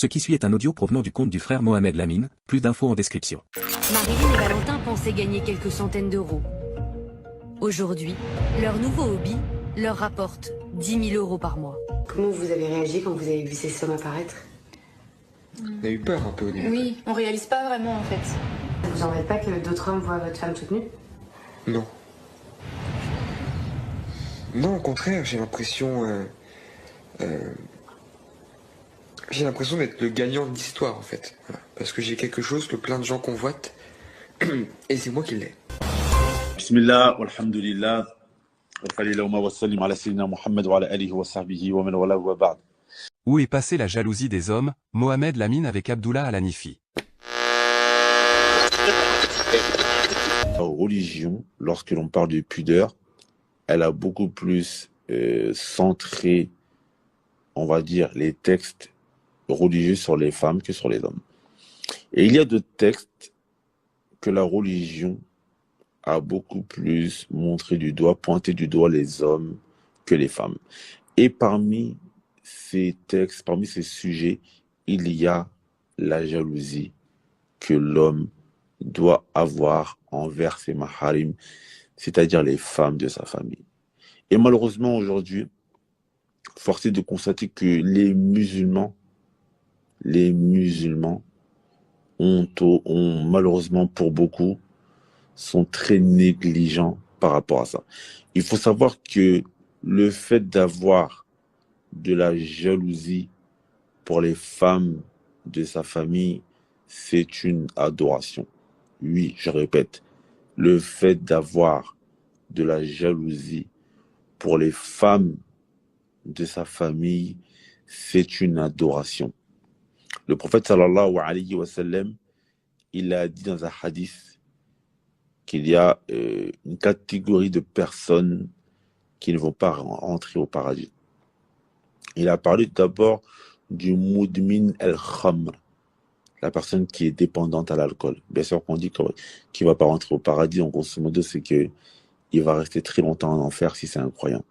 Ce qui suit est un audio provenant du compte du frère Mohamed Lamine, plus d'infos en description. Marilyn et Valentin pensaient gagner quelques centaines d'euros. Aujourd'hui, leur nouveau hobby leur rapporte 10 000 euros par mois. Comment vous avez réagi quand vous avez vu ces sommes apparaître? On a eu peur un peu au début. Oui, on réalise pas vraiment en fait. Ça vous embête pas que d'autres hommes voient votre femme toute nue? Non. Non, au contraire, j'ai l'impression d'être le gagnant de l'histoire en fait. Voilà. Parce que j'ai quelque chose que plein de gens convoitent et c'est moi qui l'ai. Bismillah, walhamdulillah, wa sallallahu wa sallim ala sayyidina Muhammad wa ala alihi wa sahbihi wa man wala wa ba'd. Où est passée la jalousie des hommes, Mohamed Lamine avec Abdullah Al-Hanifi. La religion, lorsque l'on parle de pudeur, elle a beaucoup plus centré, on va dire, les textes religieux sur les femmes que sur les hommes. Et il y a d'autres textes que la religion a beaucoup plus montré du doigt, pointé du doigt les hommes que les femmes. Et parmi ces textes, parmi ces sujets, il y a la jalousie que l'homme doit avoir envers ses maharim, c'est-à-dire les femmes de sa famille. Et malheureusement aujourd'hui, force est de constater que les musulmans ont malheureusement pour beaucoup, sont très négligents par rapport à ça. Il faut savoir que le fait d'avoir de la jalousie pour les femmes de sa famille, c'est une adoration. Oui, je répète, le fait d'avoir de la jalousie pour les femmes de sa famille, c'est une adoration. Le prophète sallallahu alayhi wa sallam, il a dit dans un hadith qu'il y a une catégorie de personnes qui ne vont pas rentrer au paradis. Il a parlé d'abord du mudmin al-khamr, la personne qui est dépendante à l'alcool. Bien sûr qu'on dit qu'il ne va pas rentrer au paradis, en grosso modo, c'est qu'il va rester très longtemps en enfer si c'est un croyant.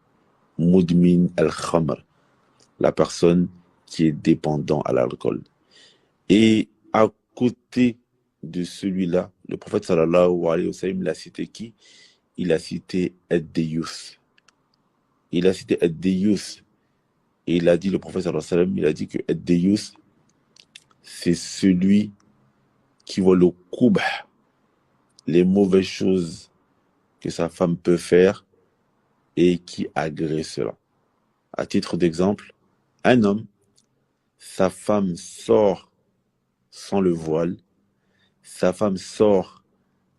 Mudmin al-khamr, la personne qui est dépendant à l'alcool. Et à côté de celui-là, le prophète sallallahu alayhi wa sallam, il a cité qui? Il a cité Ad-Dayus. Il a cité Ad-Dayus. Et il a dit, le prophète sallallahu alayhi wa sallam, il a dit que Ad-Dayus, c'est celui qui voit le koubh, les mauvaises choses que sa femme peut faire et qui agrée cela. À titre d'exemple, un homme, sa femme sort sans le voile, sa femme sort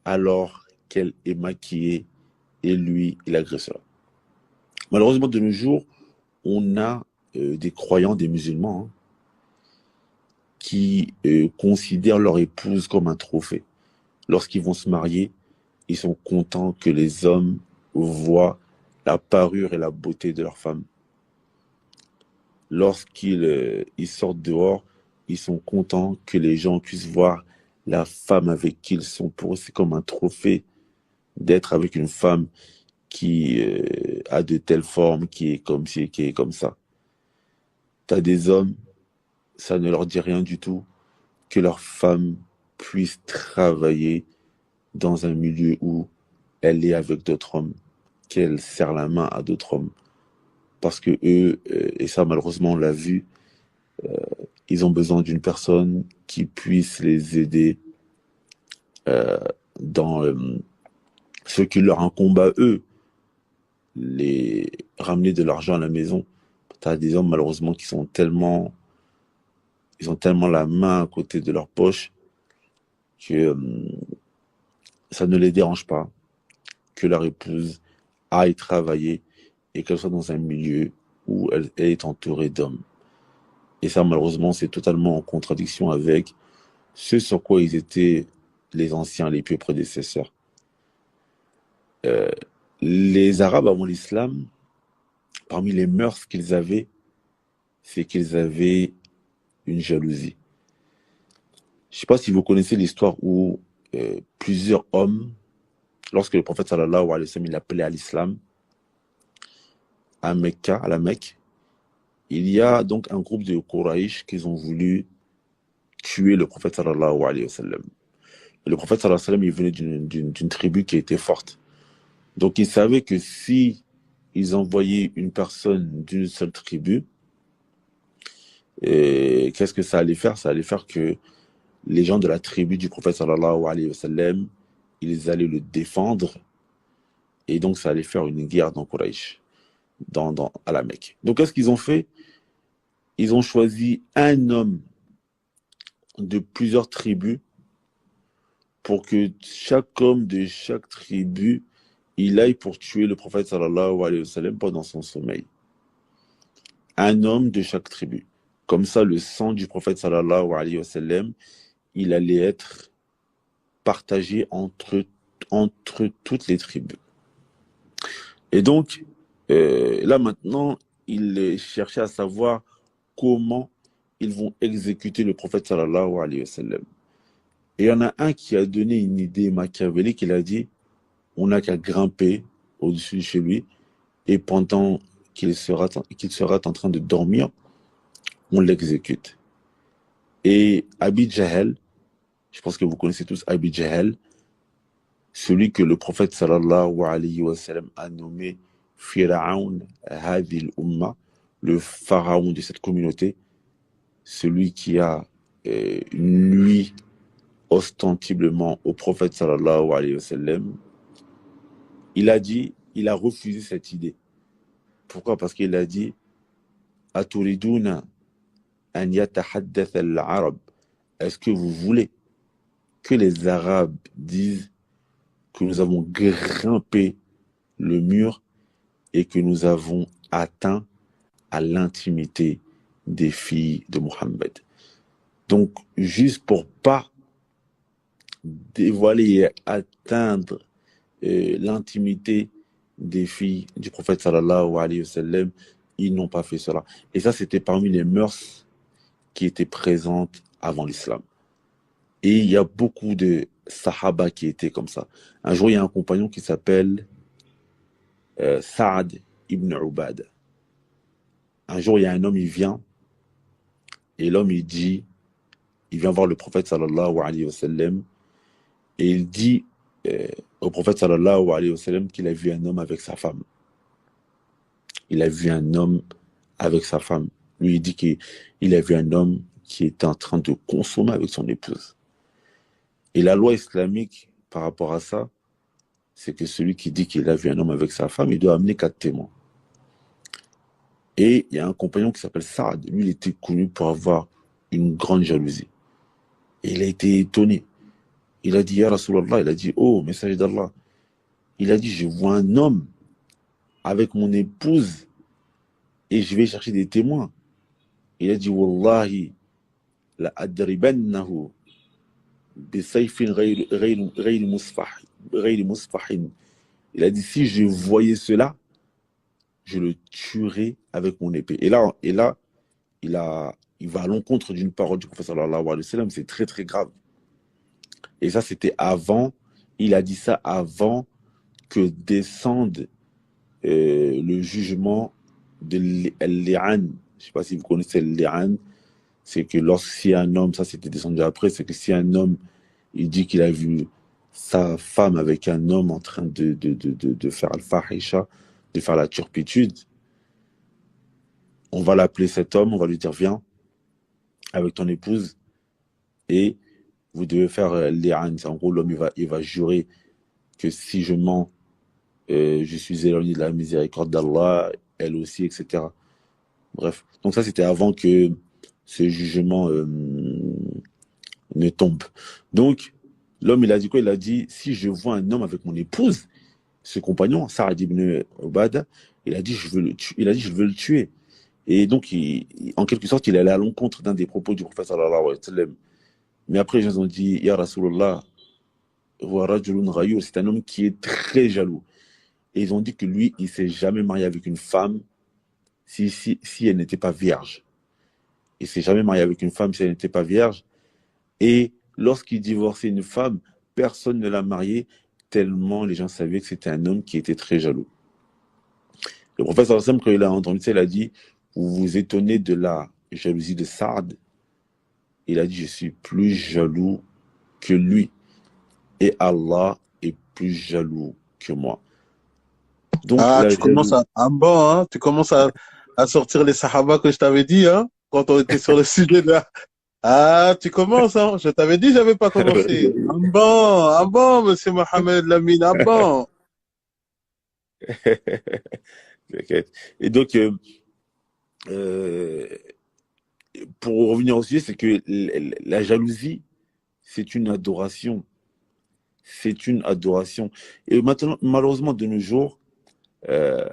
alors qu'elle est maquillée et lui, il agrée cela. Malheureusement, de nos jours, on a des croyants, des musulmans, qui considèrent leur épouse comme un trophée. Lorsqu'ils vont se marier, ils sont contents que les hommes voient la parure et la beauté de leur femme. Lorsqu'ils ils sortent dehors, ils sont contents que les gens puissent voir la femme avec qui ils sont. Pour eux, c'est comme un trophée d'être avec une femme qui a de telles formes, qui est comme ci, qui est comme ça. T'as des hommes, ça ne leur dit rien du tout que leur femme puisse travailler dans un milieu où elle est avec d'autres hommes, qu'elle serre la main à d'autres hommes. Parce que eux, et ça malheureusement on l'a vu, ils ont besoin d'une personne qui puisse les aider dans ce qui leur incombe à eux, les ramener de l'argent à la maison. Tu as des hommes malheureusement qui sont tellement, ils ont tellement la main à côté de leur poche que ça ne les dérange pas que leur épouse aille travailler et qu'elle soit dans un milieu où elle est entourée d'hommes. Et ça, malheureusement, c'est totalement en contradiction avec ce sur quoi ils étaient les anciens, les pieux prédécesseurs. Les Arabes avant l'islam, parmi les mœurs qu'ils avaient, c'est qu'ils avaient une jalousie. Je ne sais pas si vous connaissez l'histoire où plusieurs hommes, lorsque le prophète sallallahu alayhi wa sallam il appelait à l'islam, à Mecca, à la Mecque, il y a donc un groupe de Quraysh qui ont voulu tuer le prophète sallallahu alayhi wa sallam. Et le prophète sallallahu alayhi wa sallam, il venait d'une tribu qui était forte. Donc ils savaient que si ils envoyaient une personne d'une seule tribu, qu'est-ce que ça allait faire? Ça allait faire que les gens de la tribu du prophète sallallahu alayhi wa sallam, ils allaient le défendre, et donc ça allait faire une guerre dans Quraysh, à la Mecque. Donc qu'est-ce qu'ils ont fait? Ils ont choisi un homme de plusieurs tribus pour que chaque homme de chaque tribu, il aille pour tuer le prophète sallallahu alayhi wa sallam pendant son sommeil. Un homme de chaque tribu. Comme ça, le sang du prophète sallallahu alayhi wa sallam, il allait être partagé entre toutes les tribus. Et donc, là maintenant, ils cherchaient à savoir comment ils vont exécuter le prophète sallallahu alayhi wa sallam. Et il y en a un qui a donné une idée machiavélique, il a dit, on n'a qu'à grimper au-dessus de chez lui, et pendant qu'il sera en train de dormir, on l'exécute. Et Abi Jahl, je pense que vous connaissez tous Abi Jahl, celui que le prophète sallallahu alayhi wa sallam a nommé Fir'aun Hadhil Umma, le pharaon de cette communauté, celui qui a nui ostensiblement au prophète sallallahu alayhi wa sallam, il a refusé cette idée. Pourquoi? Parce qu'il a dit Aturiduna an yatahaddath al-arab. Est-ce que vous voulez que les Arabes disent que nous avons grimpé le mur et que nous avons atteint à l'intimité des filles de Mohammed? Donc, juste pour pas dévoiler et atteindre l'intimité des filles du prophète sallallahu alayhi wa sallam, ils n'ont pas fait cela. Et ça, c'était parmi les mœurs qui étaient présentes avant l'islam. Et il y a beaucoup de sahaba qui étaient comme ça. Un jour, il y a un compagnon qui s'appelle Saad ibn Ubad. Un jour, il y a un homme, il vient, et l'homme, il vient voir le prophète sallallahu alayhi wa sallam, et il dit au prophète sallallahu alayhi wa sallam qu'il a vu un homme avec sa femme. Il a vu un homme avec sa femme. Lui, il dit qu'il a vu un homme qui était en train de consommer avec son épouse. Et la loi islamique, par rapport à ça, c'est que celui qui dit qu'il a vu un homme avec sa femme, il doit amener 4 témoins. Et il y a un compagnon qui s'appelle Saad. Lui, il était connu pour avoir une grande jalousie. Et il a été étonné. Il a dit, Ya Rasulallah, il a dit, oh, messager d'Allah. Il a dit, je vois un homme avec mon épouse et je vais chercher des témoins. Il a dit, Wallahi, la adribannahu bisayfin ghayri musfahin. Il a dit, si je voyais cela, je le tuerais avec mon épée. Et là, il va à l'encontre d'une parole du prophète sallallahu alayhi wa sallam. C'est très, très grave. Et ça, c'était avant, il a dit ça avant que descende le jugement de l'I'an. Je ne sais pas si vous connaissez l'I'an. C'est que lorsqu'il un homme, ça c'était descendu après, c'est que si un homme, il dit qu'il a vu sa femme avec un homme en train de faire al-fahisha, de faire la turpitude, on va l'appeler cet homme, on va lui dire, viens avec ton épouse et vous devez faire l'I'an. En gros, l'homme, il va jurer que si je mens, je suis éloigné de la miséricorde d'Allah, elle aussi, etc. Bref. Donc ça, c'était avant que ce jugement ne tombe. Donc, l'homme, il a dit quoi? Il a dit, si je vois un homme avec mon épouse, ce compagnon, Saad ibn Ubada, il a dit, je veux le tuer. Et donc, en quelque sorte, il allait à l'encontre d'un des propos du prophète sallallahu alayhi wa sallam. Mais après, les gens ont dit, Ya Rasulallah, c'est un homme qui est très jaloux. Et ils ont dit que lui, il ne s'est jamais marié avec une femme si elle n'était pas vierge. Il ne s'est jamais marié avec une femme si elle n'était pas vierge. Et lorsqu'il divorçait une femme, personne ne l'a mariée tellement les gens savaient que c'était un homme qui était très jaloux. Le prophète sallallahu alayhi wa sallam, quand il a entendu ça, il a dit, vous vous étonnez de la jalousie de Saad. Il a dit, je suis plus jaloux que lui. Et Allah est plus jaloux que moi. Donc, Ah, la tu commences jalousie. tu commences à sortir les sahaba que je t'avais dit, hein, quand on était sur le sujet de Ah, tu commences, hein. Je t'avais dit, j'avais pas commencé. Ah bon, monsieur Mohamed Lamine, ah bon. T'inquiète. Et donc, euh, pour revenir au sujet, c'est que la jalousie, c'est une adoration. C'est une adoration. Et maintenant, malheureusement, de nos jours, euh,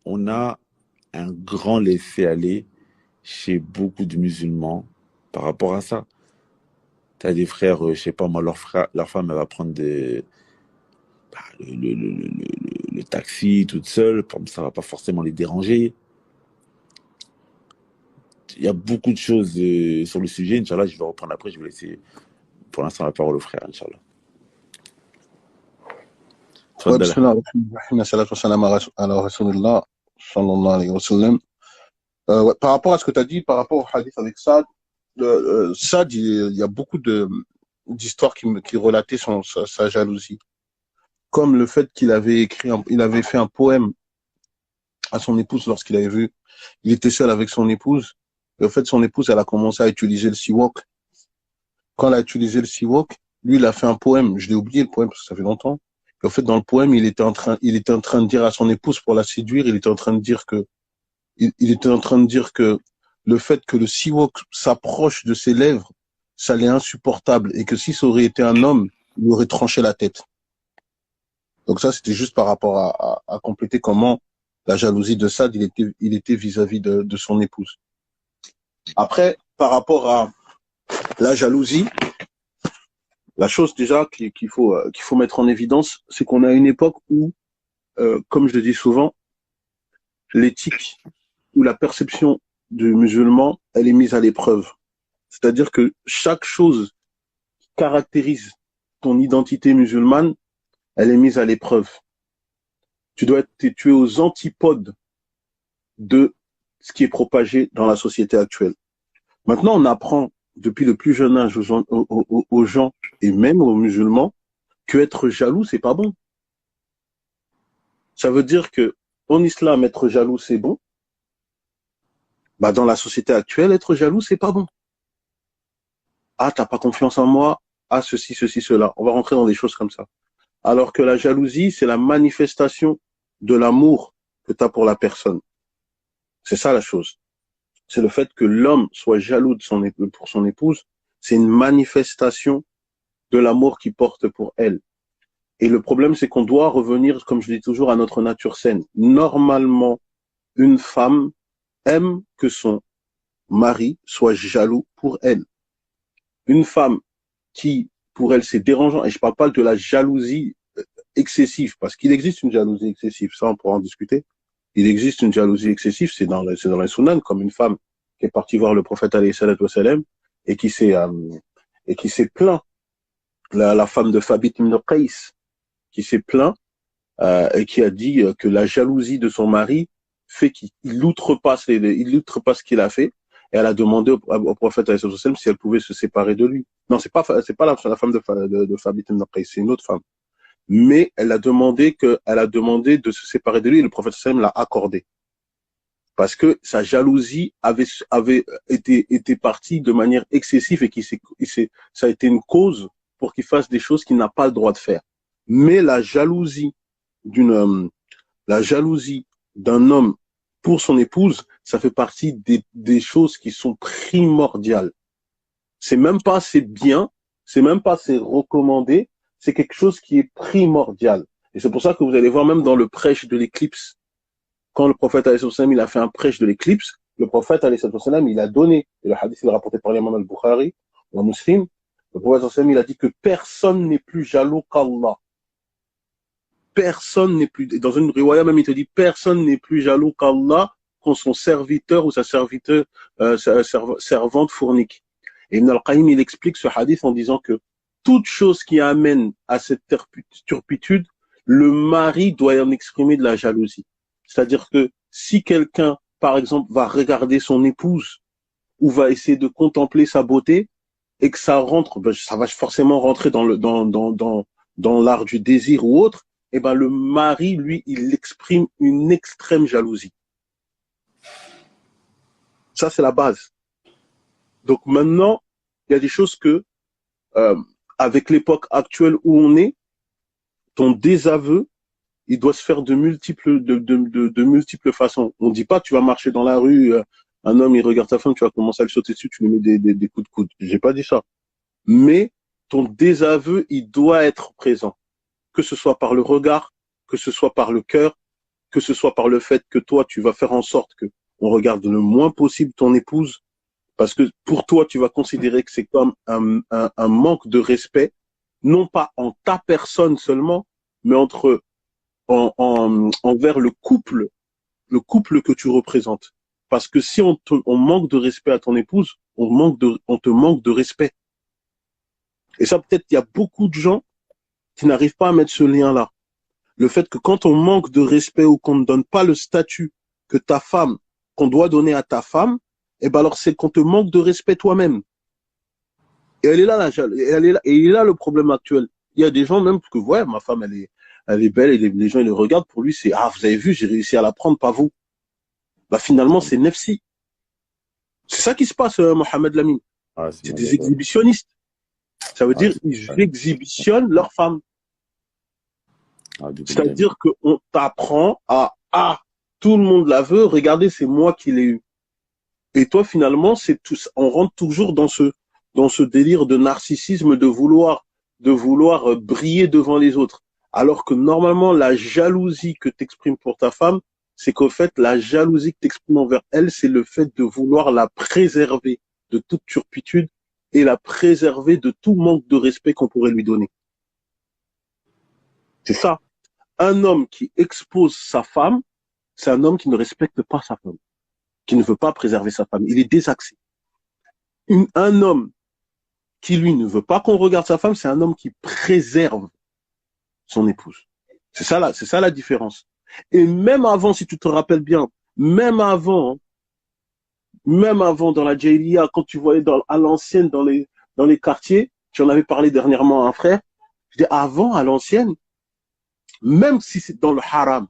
on a un grand laisser-aller chez beaucoup de musulmans par rapport à ça. Tu as des frères, je sais pas moi, leur femme, elle va prendre le taxi toute seule, ça va pas forcément les déranger. Il y a beaucoup de choses sur le sujet. Inch'Allah, je vais reprendre après, je vais laisser pour l'instant la parole au frère, Inch'Allah. Ouais, Tfaddal. bismillah, salatu wassalam ala rasulillah, sallallahu alayhi wa sallam. Ouais, par rapport à ce que tu as dit, par rapport au hadith avec Saad, Saad, il y a beaucoup d'histoires qui relataient sa jalousie. Comme le fait qu'il avait il avait fait un poème à son épouse lorsqu'il avait vu, il était seul avec son épouse. Et au fait, son épouse, elle a commencé à utiliser le siwak. Quand elle a utilisé le siwak, lui, il a fait un poème. Je l'ai oublié, le poème, parce que ça fait longtemps. Et au fait, dans le poème, il était en train de dire à son épouse pour la séduire, il était en train de dire que le fait que le siwak s'approche de ses lèvres, ça l'est insupportable. Et que si ça aurait été un homme, il lui aurait tranché la tête. Donc ça, c'était juste par rapport à compléter comment la jalousie de Saad, il était vis-à-vis de son épouse. Après, par rapport à la jalousie, la chose déjà qu'il faut mettre en évidence, c'est qu'on a une époque où, comme je le dis souvent, l'éthique ou la perception du musulman, elle est mise à l'épreuve. C'est-à-dire que chaque chose qui caractérise ton identité musulmane, elle est mise à l'épreuve. Tu es aux antipodes de ce qui est propagé dans la société actuelle. Maintenant, on apprend depuis le plus jeune âge aux gens et même aux musulmans que être jaloux, c'est pas bon. Ça veut dire que en islam, être jaloux, c'est bon. Bah, dans la société actuelle, être jaloux, c'est pas bon. Ah, t'as pas confiance en moi. Ah, ceci, cela. On va rentrer dans des choses comme ça. Alors que la jalousie, c'est la manifestation de l'amour que tu as pour la personne. C'est ça la chose. C'est le fait que l'homme soit jaloux pour son épouse, c'est une manifestation de l'amour qu'il porte pour elle. Et le problème, c'est qu'on doit revenir, comme je dis toujours, à notre nature saine. Normalement, une femme aime que son mari soit jaloux pour elle. Une femme qui, pour elle, c'est dérangeant, et je parle pas de la jalousie excessive, parce qu'il existe une jalousie excessive, ça on pourra en discuter. Il existe une jalousie excessive, c'est dans les sunan, comme une femme qui est partie voir le prophète alayhi salatu wassalam et qui s'est plaint, la femme de Thabit ibn Qais, qui s'est plaint et qui a dit que la jalousie de son mari fait qu'il outrepasse ce qu'il a fait, et elle a demandé au prophète alayhi salatu wassalam si elle pouvait se séparer de lui. Non, c'est pas la femme de Thabit ibn Qais, c'est une autre femme. Mais elle a demandé de se séparer de lui, et le prophète sallam l'a accordé. Parce que sa jalousie avait été partie de manière excessive et ça a été une cause pour qu'il fasse des choses qu'il n'a pas le droit de faire. Mais la jalousie d'un homme pour son épouse, ça fait partie des choses qui sont primordiales. C'est même pas c'est bien, c'est même pas c'est recommandé, c'est quelque chose qui est primordial. Et c'est pour ça que vous allez voir même dans le prêche de l'éclipse, quand le prophète alayhi salam il a fait un prêche de l'éclipse, le prophète alayhi salam il a donné, et le hadith il est rapporté par l'imam al-Bukhari, ou Muslim, le prophète alayhi salam il a dit que personne n'est plus jaloux qu'Allah. Personne n'est plus, dans une riwaya même il te dit personne n'est plus jaloux qu'Allah quand son serviteur ou sa servante fournique. Et Ibn al-Qayyim il explique ce hadith en disant que toute chose qui amène à cette turpitude, le mari doit en exprimer de la jalousie. C'est-à-dire que si quelqu'un, par exemple, va regarder son épouse ou va essayer de contempler sa beauté, et que ça rentre, ben, ça va forcément rentrer dans l'art du désir ou autre, et ben, le mari, lui, il exprime une extrême jalousie. Ça, c'est la base. Donc maintenant, il y a des choses que, avec l'époque actuelle où on est, ton désaveu, il doit se faire de multiples façons. On dit pas, tu vas marcher dans la rue, un homme, il regarde ta femme, tu vas commencer à le sauter dessus, tu lui mets des coups de coude. J'ai pas dit ça. Mais ton désaveu, il doit être présent. Que ce soit par le regard, que ce soit par le cœur, que ce soit par le fait que toi, tu vas faire en sorte que on regarde le moins possible ton épouse, parce que pour toi, tu vas considérer que c'est comme un manque de respect, non pas en ta personne seulement, mais envers le couple que tu représentes. Parce que si on manque de respect à ton épouse, on te manque de respect. Et ça, peut-être, il y a beaucoup de gens qui n'arrivent pas à mettre ce lien-là. Le fait que quand on manque de respect ou qu'on ne donne pas le statut qu'on doit donner à ta femme, eh ben alors c'est qu'on te manque de respect toi-même. Et elle est là, et il est là le problème actuel. Il y a des gens même que, ouais, ma femme, elle est belle, et les gens, ils le regardent, pour lui, c'est, ah, vous avez vu, j'ai réussi à la prendre, pas vous. Bah, finalement, c'est nefsi. C'est ça qui se passe, Mohamed Lamine. Ah, C'est des exhibitionnistes. Ça veut dire, ils exhibitionnent leur femme. C'est-à-dire qu'on t'apprend à, tout le monde la veut, regardez, c'est moi qui l'ai eu. Et toi, finalement, on rentre toujours dans ce délire de narcissisme, de vouloir briller devant les autres. Alors que normalement, la jalousie que tu exprimes pour ta femme, c'est qu'au fait, la jalousie que tu exprimes envers elle, c'est le fait de vouloir la préserver de toute turpitude et la préserver de tout manque de respect qu'on pourrait lui donner. C'est ça. Un homme qui expose sa femme, c'est un homme qui ne respecte pas sa femme, qui ne veut pas préserver sa femme. Il est désaxé. Un homme qui, lui, ne veut pas qu'on regarde sa femme, c'est un homme qui préserve son épouse. C'est ça la différence. Et même avant, si tu te rappelles bien, même avant dans la Jahiliya, quand tu voyais à l'ancienne, dans les quartiers, j'en avais parlé dernièrement à un frère, je dis avant, à l'ancienne, même si c'est dans le haram,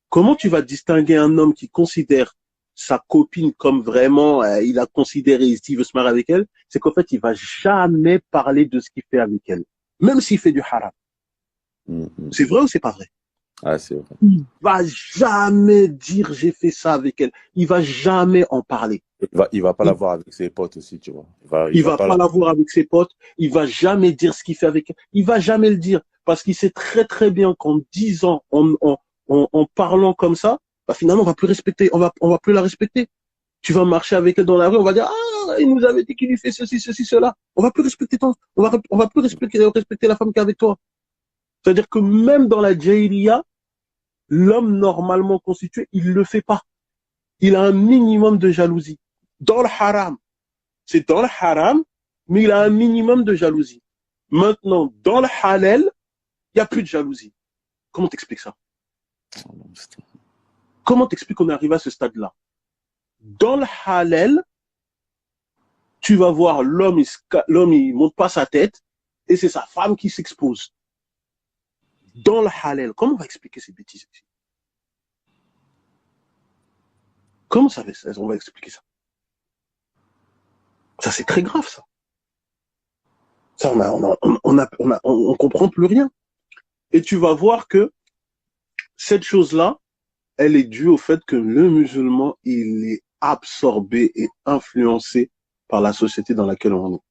comment tu vas distinguer un homme qui considère sa copine comme vraiment, il a considéré, il veut se marier avec elle, c'est qu'en fait, il va jamais parler de ce qu'il fait avec elle, même s'il fait du haram. C'est vrai ou c'est pas vrai? Ah, c'est vrai. Il va jamais dire j'ai fait ça avec elle. Il va jamais en parler. Il va pas la voir avec ses potes aussi, tu vois. Il va pas la voir avec ses potes. Il va jamais dire ce qu'il fait avec elle. Il va jamais le dire parce qu'il sait très très bien qu'en disant, en parlant comme ça, bah finalement on va plus respecter, on va plus la respecter. Tu vas marcher avec elle dans la rue, on va dire ah il nous avait dit qu'il lui fait ceci cela. On va plus respecter on va plus respecter la femme qu'avec toi. C'est-à-dire que même dans la Jahiliya, l'homme normalement constitué, il le fait pas. Il a un minimum de jalousie. Dans le haram, c'est dans le haram, mais il a un minimum de jalousie. Maintenant, dans le halal, il n'y a plus de jalousie. Comment t'expliques ça? Comment t'expliques qu'on est arrivé à ce stade-là? Dans le halal, tu vas voir l'homme, il monte pas sa tête et c'est sa femme qui s'expose. Dans le halal, comment on va expliquer ces bêtises ici? Comment ça on va expliquer ça? Ça, c'est très grave, ça. Ça, on comprend plus rien. Et tu vas voir que cette chose-là, elle est due au fait que le musulman, il est absorbé et influencé par la société dans laquelle on est.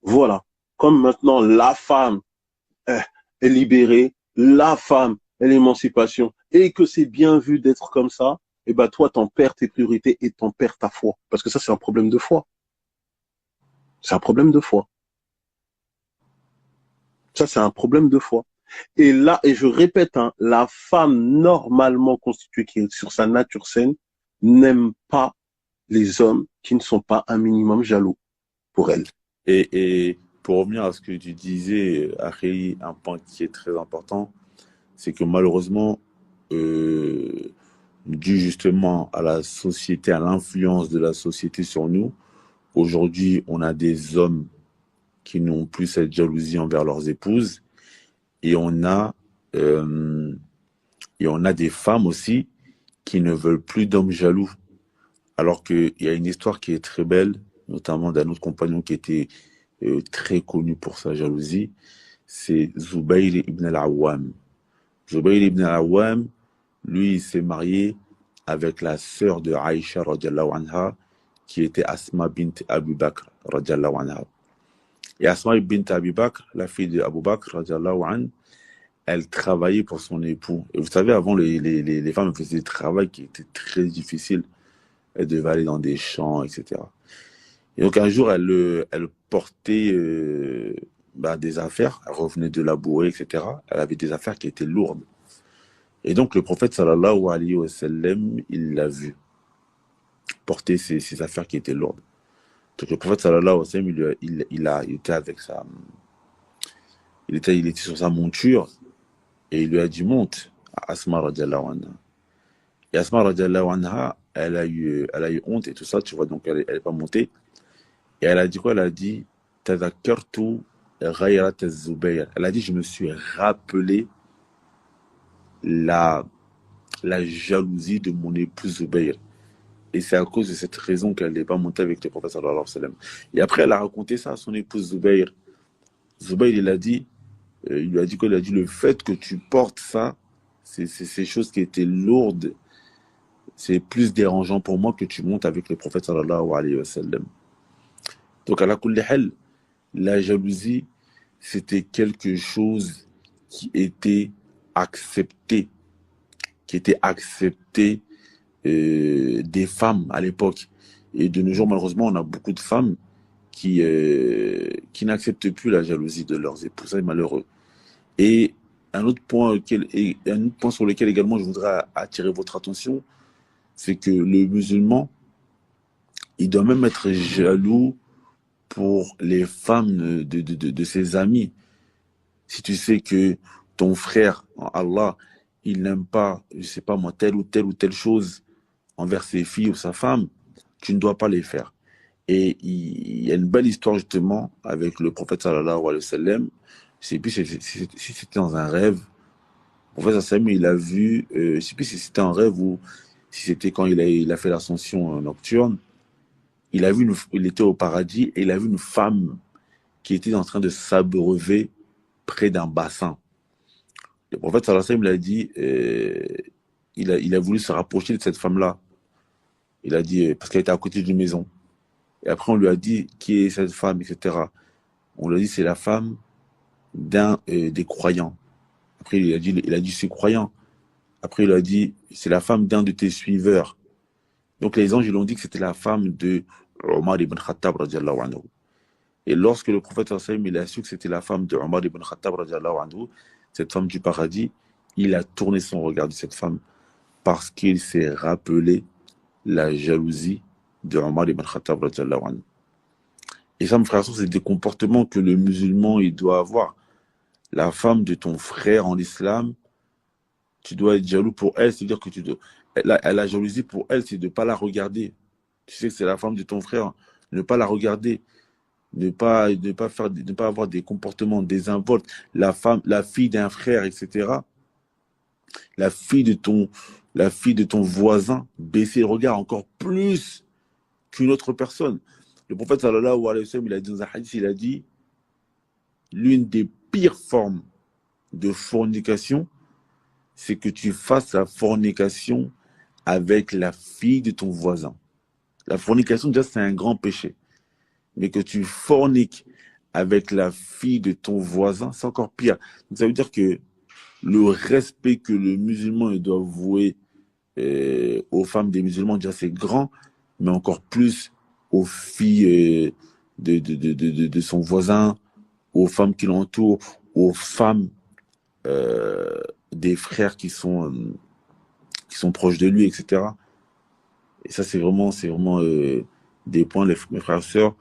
Voilà. Comme maintenant, la femme est libérée, la femme est l'émancipation, et que c'est bien vu d'être comme ça, et ben toi, t'en perds tes priorités et t'en perds ta foi. Parce que ça, c'est un problème de foi. C'est un problème de foi. Ça, c'est un problème de foi. Et là, et je répète, hein, la femme normalement constituée, qui est sur sa nature saine, n'aime pas les hommes qui ne sont pas un minimum jaloux pour elle. Et pour revenir à ce que tu disais, Akhi, un point qui est très important, c'est que malheureusement, dû justement à la société, à l'influence de la société sur nous, Aujourd'hui, on a des hommes qui n'ont plus cette jalousie envers leurs épouses et euh, on a des femmes aussi qui ne veulent plus d'hommes jaloux. Alors qu'il y a une histoire qui est très belle, notamment d'un autre compagnon qui était très connu pour sa jalousie, c'est Zubayr ibn al-Awwam. Zubayr ibn al-Awwam, lui, il s'est marié avec la sœur de Aïcha radiallahu anha, qui était Asma bint Abu Bakr radiallahu anha. Et Asma bint Abi Bakr, la fille de Abu Bakr radiallahu anha, elle travaillait pour son époux. Et vous savez, avant, les femmes faisaient des travaux qui étaient très difficiles. Elles devaient aller dans des champs, etc. Et donc un jour, elle portait des affaires, elle revenait de labourer, etc. Elle avait des affaires qui étaient lourdes. Et donc le prophète sallallahu alayhi wa sallam, il l'a vu porter ces affaires qui étaient lourdes. Donc le prophète sallallahu alayhi wa sallam, il était avec il était sur sa monture et il lui a dit monte à Asma radiallahu anha. Et Asma radiallahu anha, elle a eu honte et tout ça, tu vois, donc elle n'est pas montée. Et elle a dit quoi? Elle a dit Tadhakkartu ghayrat az-Zubayr. Elle a dit je me suis rappelé la jalousie de mon épouse Zubayr. Et c'est à cause de cette raison qu'elle n'est pas montée avec le prophète sallallahu alayhi wa sallam. Et après, elle a raconté ça à son épouse Zubayr. Zubayr, il lui a dit quoi? Il a dit le fait que tu portes ça, c'est ces choses qui étaient lourdes, c'est plus dérangeant pour moi que tu montes avec le prophète sallallahu alayhi wa sallam. Donc, à la kulli hal, la jalousie, c'était quelque chose qui était accepté des femmes à l'époque. Et de nos jours, malheureusement, on a beaucoup de femmes qui n'acceptent plus la jalousie de leurs époux. Ça est malheureux. Et un autre point sur lequel également je voudrais attirer votre attention, c'est que le musulman, il doit même être jaloux pour les femmes de ses amis. Si tu sais que ton frère, en Allah, il n'aime pas, je sais pas moi, telle ou telle chose envers ses filles ou sa femme, tu ne dois pas les faire. Et il y a une belle histoire justement avec le prophète sallallahu alayhi wa sallam. Je sais plus si c'était dans un rêve. Le prophète sallallahu il a vu, je sais plus si c'était un rêve ou si c'était quand il a fait l'ascension nocturne. Il était au paradis et il a vu une femme qui était en train de s'abreuver près d'un bassin. Le prophète sallallahu alayhi wa sallam, il a dit, il a voulu se rapprocher de cette femme-là. Il a dit, parce qu'elle était à côté d'une maison. Et après, on lui a dit, qui est cette femme, etc. On lui a dit, c'est la femme d'un des croyants. Après, il a dit, c'est croyant. Après, il a dit, c'est la femme d'un de tes suiveurs. Donc, les anges, ils ont dit que c'était la femme de Omar ibn Khattab, radiallahu anhu. Et lorsque le prophète sallallahu alayhi wa sallam, il a su que c'était la femme de Omar ibn Khattab, radiallahu anhu, cette femme du paradis, il a tourné son regard de cette femme parce qu'il s'est rappelé la jalousie de Omar ibn Khattab radiallahu anhu. Et ça, mes frères, c'est des comportements que le musulman il doit avoir. La femme de ton frère en islam, tu dois être jaloux pour elle, c'est-à-dire que la jalousie pour elle, c'est de ne pas la regarder. Tu sais que c'est la femme de ton frère, ne pas la regarder, ne pas avoir des comportements désinvoltes. La fille d'un frère, etc. La fille de ton voisin, baisser le regard encore plus qu'une autre personne. Le prophète sallallahu alayhi wa sallam, il a dit dans un hadith, il a dit l'une des pires formes de fornication, c'est que tu fasses la fornication avec la fille de ton voisin. La fornication, déjà, c'est un grand péché. Mais que tu forniques avec la fille de ton voisin, c'est encore pire. Donc, ça veut dire que le respect que le musulman doit vouer aux femmes des musulmans, déjà, c'est grand, mais encore plus aux filles de son voisin, aux femmes qui l'entourent, aux femmes des frères qui sont proches de lui, etc. Et ça, c'est vraiment des points, mes frères et sœurs,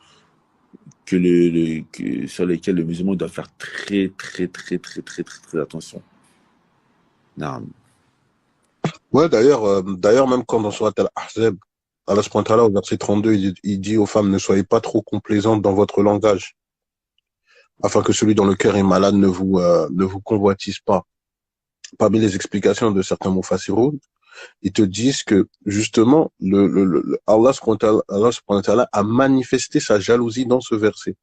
sur lesquels le musulman doit faire très, très, très, très, très, très, très attention. Non. Ouais, d'ailleurs, même quand on soit à Ahzab, Allah subhanahu wa ta'ala, au verset 32, il dit aux femmes, ne soyez pas trop complaisantes dans votre langage, afin que celui dont le cœur est malade ne vous convoitise pas. Parmi les explications de certains mufassiroun, ils te disent que, justement, Allah subhanahu wa ta'ala a manifesté sa jalousie dans ce verset.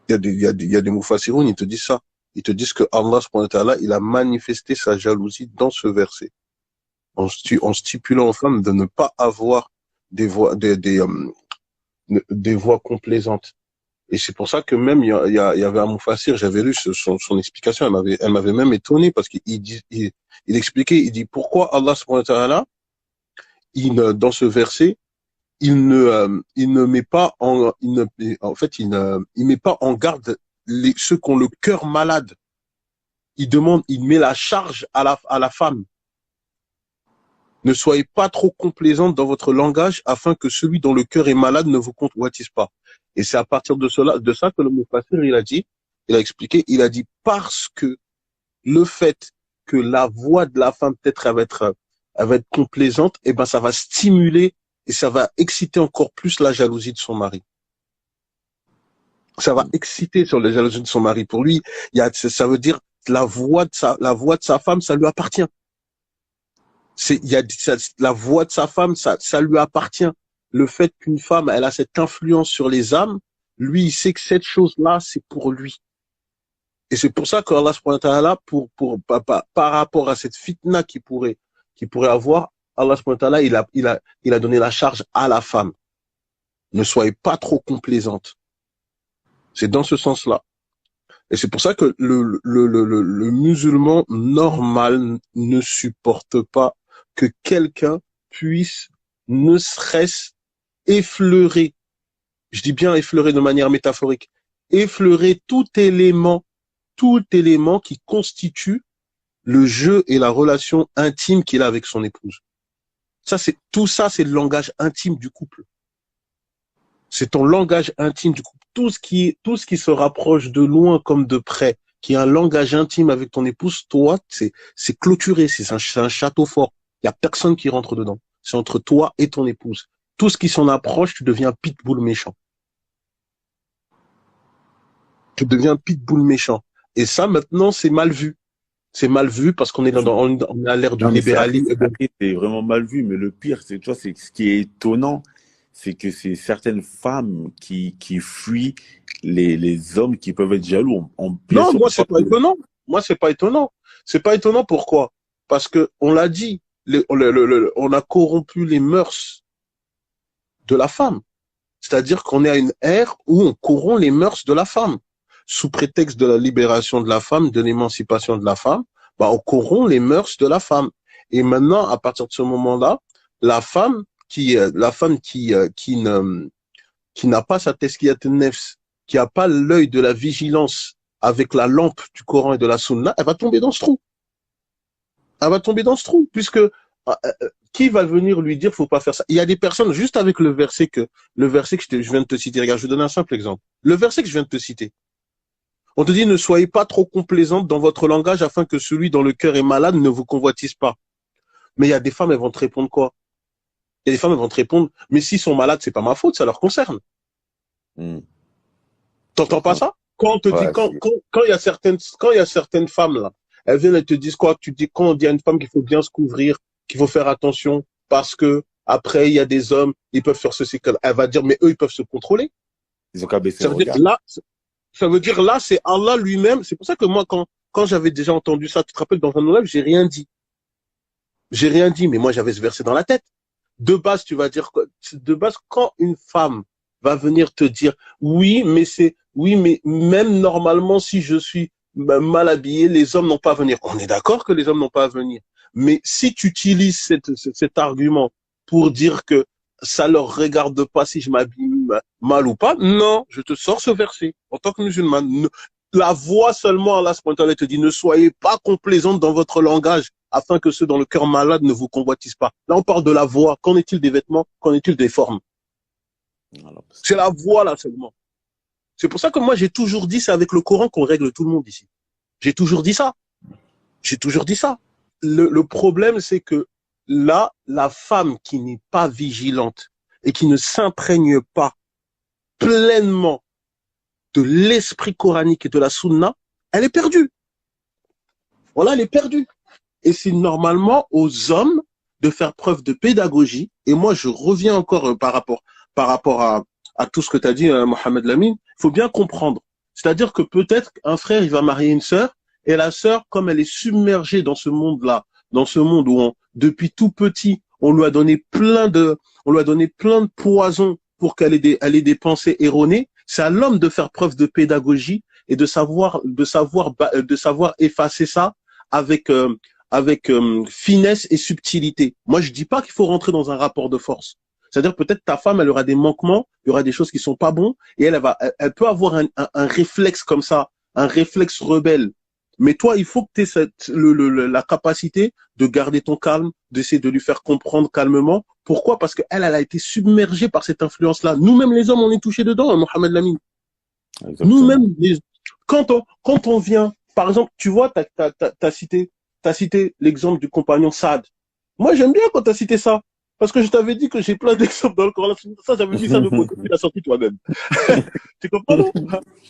Il y a des mufassiroun, ils te disent ça. Ils te disent que Allah subhanahu wa ta'ala, il a manifesté sa jalousie dans ce verset. En stipulant aux femmes de ne pas avoir des voix complaisantes. Et c'est pour ça que même il y avait un mufassir, j'avais lu son explication, elle m'avait même étonné parce qu'il expliquait, il dit pourquoi Allah subhanahu wa ta'ala, dans ce verset, il ne met pas en garde ceux qui ont le cœur malade. Il met la charge à la femme. Ne soyez pas trop complaisante dans votre langage afin que celui dont le cœur est malade ne vous convoitise pas. Et c'est à partir de ça que le mufassir, il a expliqué, il a dit parce que le fait que la voix de la femme peut-être elle va être complaisante, et ben ça va stimuler et ça va exciter encore plus la jalousie de son mari. Ça va exciter sur la jalousie de son mari. Pour lui, ça veut dire la voix de sa femme, ça lui appartient. La voix de sa femme, ça lui appartient. Le fait qu'une femme, elle a cette influence sur les âmes, lui, il sait que cette chose-là, c'est pour lui. Et c'est pour ça qu'Allah subhanahu wa ta'ala, par rapport à cette fitna qu'il pourrait avoir, Allah subhanahu wa ta'ala, il a donné la charge à la femme. Ne soyez pas trop complaisante. C'est dans ce sens-là. Et c'est pour ça que le musulman normal ne supporte pas que quelqu'un puisse ne serait-ce effleurer, je dis bien effleurer de manière métaphorique, effleurer tout élément qui constitue le jeu et la relation intime qu'il a avec son épouse. Tout ça, c'est le langage intime du couple. C'est ton langage intime du couple. Tout ce qui se rapproche de loin comme de près, qui a un langage intime avec ton épouse, toi, c'est clôturé, c'est un château fort. Il y a personne qui rentre dedans. C'est entre toi et ton épouse. Tout ce qui s'en approche, tu deviens pitbull méchant. Tu deviens pitbull méchant. Et ça, maintenant, c'est mal vu. C'est mal vu parce qu'on est on est à l'ère du libéralisme. C'est vraiment mal vu, mais le pire, c'est, tu vois, c'est ce qui est étonnant, c'est que c'est certaines femmes qui fuient les hommes qui peuvent être jaloux. Non, moi, c'est pas étonnant. Moi, c'est pas étonnant. C'est pas étonnant, pourquoi? Parce que, on l'a dit, on a corrompu les mœurs de la femme. C'est-à-dire qu'on est à une ère où on corrompt les mœurs de la femme. Sous prétexte de la libération de la femme, de l'émancipation de la femme, on corrompt les mœurs de la femme. Et maintenant, à partir de ce moment-là, la femme qui n'a pas sa teskiyat nefs, qui n'a pas l'œil de la vigilance avec la lampe du Coran et de la Sunna, elle va tomber dans ce trou. Elle va tomber dans ce trou, puisque qui va venir lui dire faut pas faire ça? Il y a des personnes, juste avec le verset que je viens de te citer, regarde, je vais donner un simple exemple. Le verset que je viens de te citer. On te dit ne soyez pas trop complaisante dans votre langage afin que celui dont le cœur est malade ne vous convoitise pas. Mais il y a des femmes, elles vont te répondre quoi? Il y a des femmes, elles vont te répondre, mais s'ils sont malades, c'est pas ma faute, ça leur concerne. T'entends pas ça? Quand on te dit, quand il y a certaines femmes, là, elles viennent et te disent quoi? Tu dis, quand on dit à une femme qu'il faut bien se couvrir, qu'il faut faire attention, parce que après, il y a des hommes, ils peuvent faire ceci, elle va dire, mais eux, ils peuvent se contrôler. Ils ont qu'à baisser le regard. Ça veut dire là, c'est Allah lui-même. C'est pour ça que moi, quand j'avais déjà entendu ça, tu te rappelles, dans un live, j'ai rien dit. J'ai rien dit, mais moi, j'avais ce verset dans la tête. De base, tu vas dire, quand une femme va venir te dire, oui, mais même normalement, si je suis mal habillé, les hommes n'ont pas à venir. On est d'accord que les hommes n'ont pas à venir. Mais si tu utilises cet argument pour dire que ça leur regarde pas si je m'habille mal ou pas, non, je te sors ce verset. En tant que musulman, la voix seulement, Allah subhanahu wa ta'ala te dit, ne soyez pas complaisante dans votre langage, afin que ceux dans le cœur malade ne vous convoitisent pas. Là, on parle de la voix. Qu'en est-il des vêtements? Qu'en est-il des formes? C'est la voix, là, seulement. C'est pour ça que moi, j'ai toujours dit, c'est avec le Coran qu'on règle tout le monde ici. J'ai toujours dit ça. J'ai toujours dit ça. Le problème, c'est que là, la femme qui n'est pas vigilante et qui ne s'imprègne pas pleinement de l'esprit coranique et de la sunna, elle est perdue. Voilà, elle est perdue. Et c'est normalement aux hommes de faire preuve de pédagogie. Et moi, je reviens encore par rapport à tout ce que tu as dit, Mohamed Lamine. Il faut bien comprendre. C'est-à-dire que peut-être un frère, il va marier une sœur, et la sœur, comme elle est submergée dans ce monde-là, dans ce monde où depuis tout petit, on lui a donné plein de poisons pour qu'elle ait des pensées erronées, c'est à l'homme de faire preuve de pédagogie et de savoir effacer ça avec finesse et subtilité. Moi, je dis pas qu'il faut rentrer dans un rapport de force. C'est-à-dire peut-être ta femme, elle aura des manquements, il y aura des choses qui sont pas bons, et elle peut avoir un réflexe comme ça, un réflexe rebelle. Mais toi, il faut que tu aies la capacité de garder ton calme, d'essayer de lui faire comprendre calmement. Pourquoi? Parce qu'elle a été submergée par cette influence-là. Nous-mêmes, les hommes, on est touchés dedans, hein, Mohamed Lamine. Nous-mêmes, quand on vient, par exemple, tu vois, t'as cité l'exemple du compagnon Saad. Moi, j'aime bien quand t'as cité ça. Parce que je t'avais dit que j'ai plein d'exemples dans le Coran. Ça, j'avais dit ça de côté, tu l'as sorti toi-même. Tu comprends, non?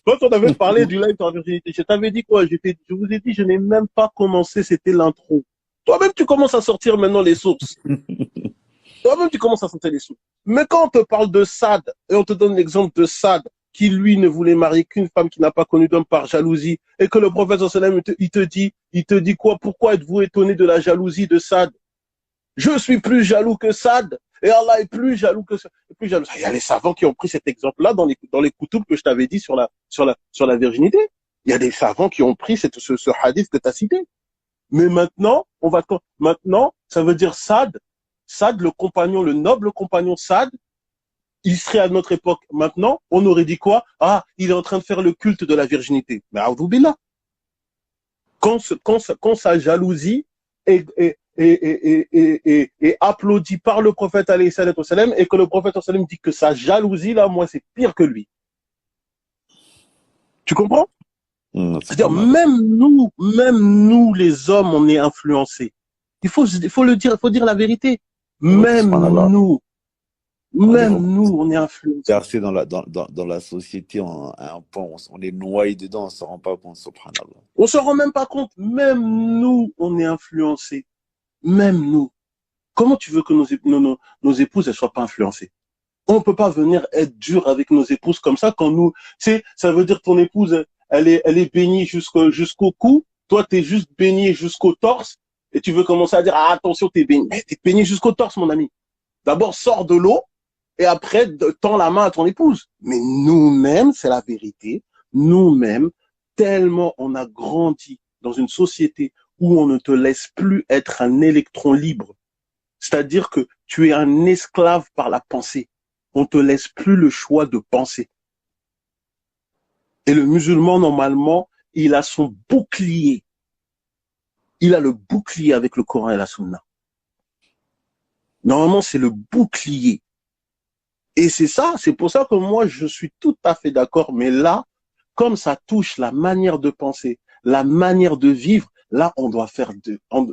Quand on avait parlé du live sur la virginité, je t'avais dit quoi? Je vous ai dit, je n'ai même pas commencé, c'était l'intro. Toi-même, tu commences à sortir maintenant les sources. Toi-même, tu commences à sortir les sources. Mais quand on te parle de Saad, et on te donne l'exemple de Saad, qui lui ne voulait marier qu'une femme qui n'a pas connu d'homme par jalousie, et que le prophète sallam, il te dit quoi? Pourquoi êtes-vous étonné de la jalousie de Saad? Je suis plus jaloux que Saad, et Allah est plus jaloux que Saad. Il y a les savants qui ont pris cet exemple-là dans les koutoubs que je t'avais dit sur la virginité. Il y a des savants qui ont pris ce hadith que tu as cité. Mais maintenant, ça veut dire Saad, le compagnon, le noble compagnon Saad, il serait à notre époque. Maintenant, on aurait dit quoi? Ah, il est en train de faire le culte de la virginité. Mais a'udhu billah. Quand sa jalousie est applaudi par le prophète alayhi salatu wassalam, et que le prophète sallam dit que sa jalousie là, moi c'est pire que lui. Tu comprends? C'est-à-dire même nous les hommes, on est influencés. Il faut le dire, il faut dire la vérité. Même nous, on est influencés. Percé dans la société à un point, on est noyé dedans, on s'en rend pas compte, subhanallah. On se rend même pas compte. Même nous, on est influencés. Même nous. Comment tu veux que nos épouses, elles soient pas influencées? On peut pas venir être dur avec nos épouses comme ça quand nous, tu sais, ça veut dire que ton épouse, elle est baignée jusqu'au cou. Toi, t'es juste baigné jusqu'au torse. Et tu veux commencer à dire, ah, attention, t'es baigné jusqu'au torse, mon ami. D'abord, sors de l'eau. Et après, tends la main à ton épouse. Mais nous-mêmes, c'est la vérité. Nous-mêmes, tellement on a grandi dans une société où on ne te laisse plus être un électron libre. C'est-à-dire que tu es un esclave par la pensée. On te laisse plus le choix de penser. Et le musulman, normalement, il a son bouclier. Il a le bouclier avec le Coran et la Sunna. Normalement, c'est le bouclier. Et c'est pour ça que moi, je suis tout à fait d'accord. Mais là, comme ça touche la manière de penser, la manière de vivre, là, on doit faire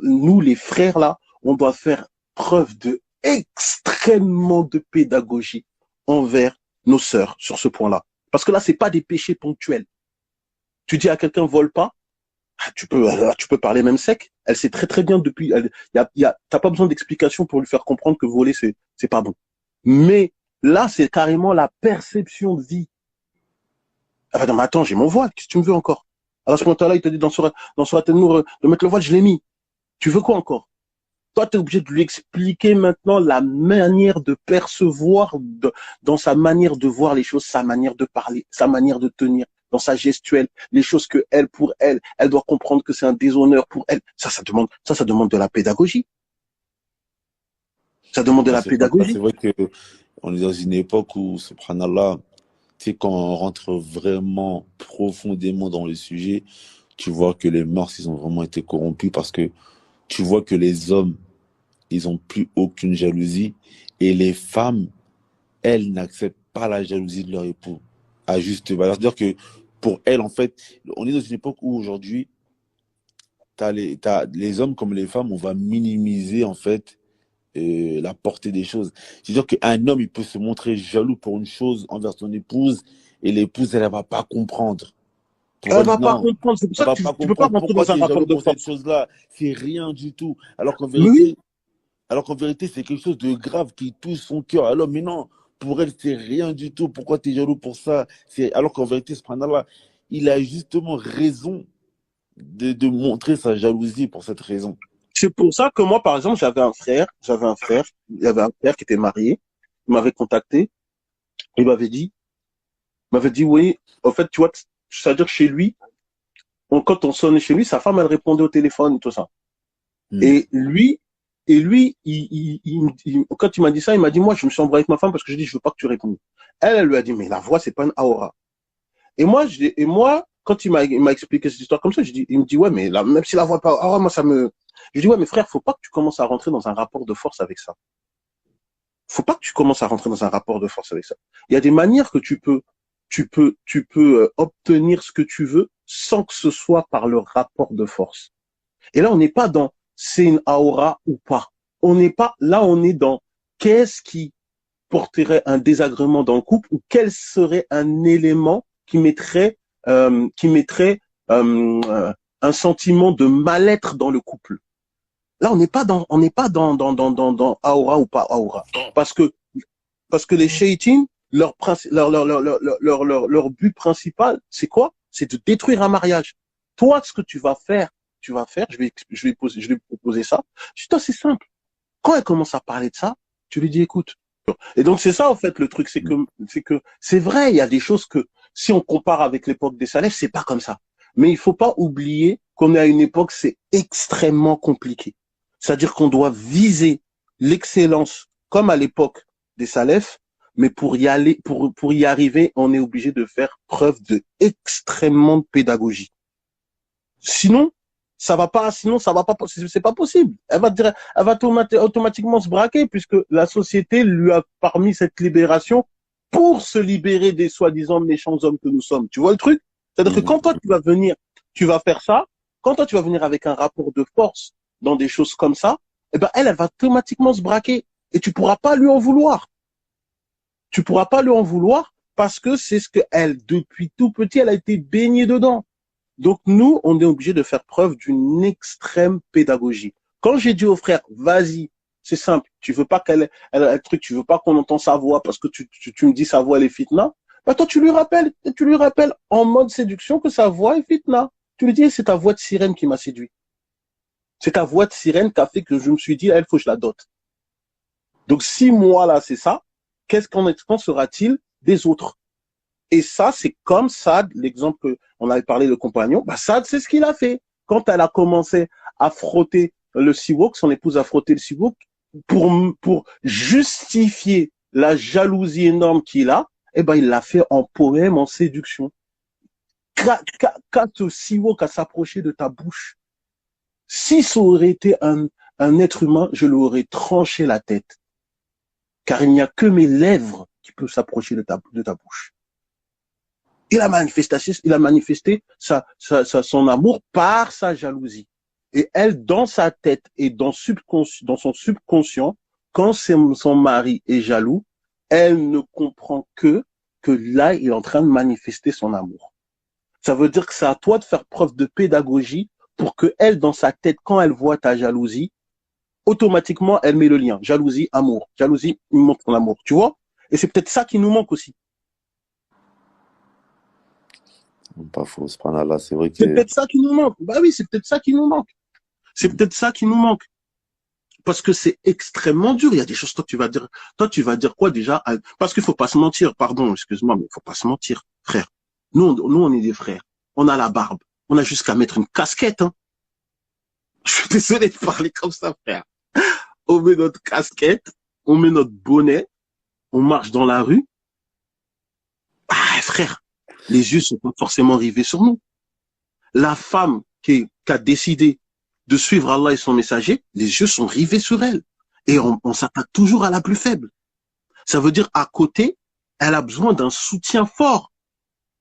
nous, les frères, là, on doit faire preuve de extrêmement de pédagogie envers nos sœurs sur ce point-là. Parce que là, c'est pas des péchés ponctuels. Tu dis à quelqu'un, vole pas, tu peux parler même sec. Elle sait très très bien depuis, t'as pas besoin d'explication pour lui faire comprendre que voler, c'est pas bon. Mais là, c'est carrément la perception de vie. Ah bah non, mais attends, j'ai mon voile, qu'est-ce que tu me veux encore? Alors, ce moment-là, il te dit dans Surat An-Nur de mettre le voile, je l'ai mis. Tu veux quoi encore? Toi, tu es obligé de lui expliquer maintenant la manière de percevoir, dans sa manière de voir les choses, sa manière de parler, sa manière de tenir, dans sa gestuelle, les choses que pour elle doit comprendre que c'est un déshonneur pour elle. Ça demande de la pédagogie. Ça demande de la pédagogie. C'est vrai que on est dans une époque où, subhanallah, tu sais, quand on rentre vraiment profondément dans le sujet, tu vois que les mœurs, ils ont vraiment été corrompus parce que tu vois que les hommes, ils ont plus aucune jalousie et les femmes, elles n'acceptent pas la jalousie de leur époux à juste valeur. C'est-à-dire que pour elles, en fait, on est dans une époque où aujourd'hui, t'as les hommes comme les femmes, on va minimiser en fait la portée des choses. C'est-à-dire qu'un homme, il peut se montrer jaloux pour une chose envers son épouse, et l'épouse, elle ne va pas comprendre. Elle va pas Non, comprendre. C'est pour elle ça va que pas tu peux pas comprendre rentrer pourquoi dans un tu es rapport jaloux de pour cette force. chose-là. C'est rien du tout. Oui, Alors qu'en vérité, c'est quelque chose de grave qui touche son cœur. Alors, mais non, pour elle, c'est rien du tout. Pourquoi tu es jaloux pour ça? Alors qu'en vérité, subhanallah, il a justement raison de montrer sa jalousie pour cette raison. c'est pour ça que moi, par exemple, il y avait un frère qui était marié, il m'avait contacté, il m'avait dit, oui, en fait, tu vois, c'est-à-dire que chez lui, quand on sonnait chez lui, sa femme, elle répondait au téléphone et tout ça. Hmm. Et lui, quand il m'a dit ça, il m'a dit, moi, je me suis embrouillé avec ma femme parce que je dis, je veux pas que tu répondes. Elle lui a dit, mais la voix, c'est pas une aura. Et moi, quand il m'a expliqué cette histoire comme ça, il me dit, ouais, mais même si la voix pas aura, moi, je dis, ouais, mais frère, faut pas que tu commences à rentrer dans un rapport de force avec ça. Faut pas que tu commences à rentrer dans un rapport de force avec ça. Il y a des manières que tu peux obtenir ce que tu veux sans que ce soit par le rapport de force. Et là, on n'est pas dans c'est une aura ou pas. On est dans qu'est-ce qui porterait un désagrément dans le couple ou quel serait un élément qui mettrait un sentiment de mal-être dans le couple. Là, on n'est pas dans aura ou pas aura. Parce que les shaytins, leur but principal, c'est quoi? C'est de détruire un mariage. Toi, ce que tu vas faire, je vais proposer ça. Je dis, toi, c'est simple. Quand elle commence à parler de ça, tu lui dis, écoute. Et donc, c'est ça, en fait, le truc, c'est que c'est vrai, il y a des choses que, si on compare avec l'époque des salafs, c'est pas comme ça. Mais il faut pas oublier qu'on est à une époque, c'est extrêmement compliqué. C'est-à-dire qu'on doit viser l'excellence, comme à l'époque des salafs, mais pour y arriver, on est obligé de faire preuve de extrêmement de pédagogie. Sinon, c'est pas possible. Elle va automatiquement se braquer puisque la société lui a permis cette libération pour se libérer des soi-disant méchants hommes que nous sommes. Tu vois le truc? C'est-à-dire que quand toi tu vas faire ça, quand toi tu vas venir avec un rapport de force dans des choses comme ça, eh ben elle va automatiquement se braquer et tu pourras pas lui en vouloir. Tu pourras pas lui en vouloir parce que c'est ce que elle, depuis tout petit, elle a été baignée dedans. Donc nous, on est obligé de faire preuve d'une extrême pédagogie. Quand j'ai dit au frère, vas-y, c'est simple, tu veux pas tu veux pas qu'on entende sa voix parce que tu me dis sa voix elle est fitna, bah toi tu lui rappelles en mode séduction que sa voix est fitna. Tu lui dis c'est ta voix de sirène qui m'a séduit. C'est ta voix de sirène qui a fait que je me suis dit elle faut que je la dote. Donc si moi là c'est ça, qu'en sera-t-il des autres? Et ça, c'est comme Saad, l'exemple qu'on avait parlé de compagnon. Bah, Saad, c'est ce qu'il a fait. Quand elle a commencé à frotter le siwak, son épouse a frotté le siwak, pour justifier la jalousie énorme qu'il a, eh ben, il l'a fait en poème, en séduction. Quand ce siwak a s'approché de ta bouche, si ça aurait été un être humain, je lui aurais tranché la tête. Car il n'y a que mes lèvres qui peuvent s'approcher de ta bouche. Il a manifesté son amour par sa jalousie. Et elle, dans sa tête et dans son subconscient, quand son mari est jaloux, elle ne comprend que là, il est en train de manifester son amour. Ça veut dire que c'est à toi de faire preuve de pédagogie pour que elle, dans sa tête, quand elle voit ta jalousie, automatiquement, elle met le lien. Jalousie, amour. Jalousie, il montre son amour. Tu vois? Et c'est peut-être ça qui nous manque aussi. Pas faux, subhanallah, c'est vrai que... C'est peut-être ça qui nous manque. Bah oui, c'est peut-être ça qui nous manque. C'est peut-être ça qui nous manque. Parce que c'est extrêmement dur. Il y a des choses, toi, tu vas dire quoi déjà? Parce qu'il faut pas se mentir. Pardon, excuse-moi, mais il faut pas se mentir, frère. Nous, on est des frères. On a la barbe. On a jusqu'à mettre une casquette, hein. Je suis désolé de parler comme ça, frère. On met notre casquette, on met notre bonnet, on marche dans la rue. Ah, frère. Les yeux sont pas forcément rivés sur nous. La femme qui a décidé de suivre Allah et son messager, les yeux sont rivés sur elle. Et on s'attaque toujours à la plus faible. Ça veut dire, à côté, elle a besoin d'un soutien fort.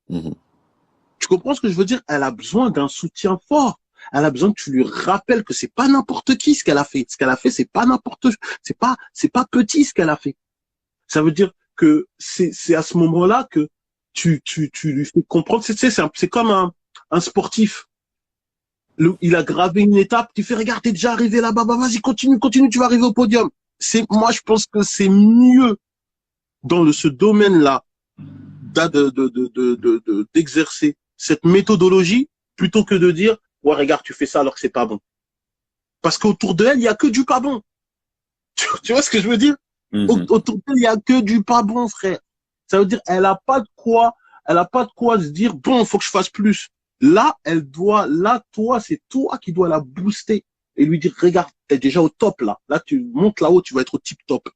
Tu comprends ce que je veux dire? Elle a besoin d'un soutien fort. Elle a besoin que tu lui rappelles que c'est pas n'importe qui ce qu'elle a fait. Ce qu'elle a fait, c'est pas n'importe, c'est pas petit ce qu'elle a fait. Ça veut dire que c'est à ce moment-là que tu lui fais comprendre. C'est comme un sportif. Il a gravé une étape, tu fais, regarde, t'es déjà arrivé là-bas, bah, vas-y, continue, tu vas arriver au podium. Moi, je pense que c'est mieux dans ce domaine-là d'exercer cette méthodologie plutôt que de dire, ouais, regarde, tu fais ça alors que c'est pas bon. Parce qu'autour de elle, il y a que du pas bon. Tu vois ce que je veux dire? Autour d'elle, il y a que du pas bon, frère. Ça veut dire, elle a pas de quoi se dire, bon, faut que je fasse plus. Là, toi, c'est toi qui dois la booster et lui dire, regarde, t'es déjà au top, là. Là, tu montes là-haut, tu vas être au tip top.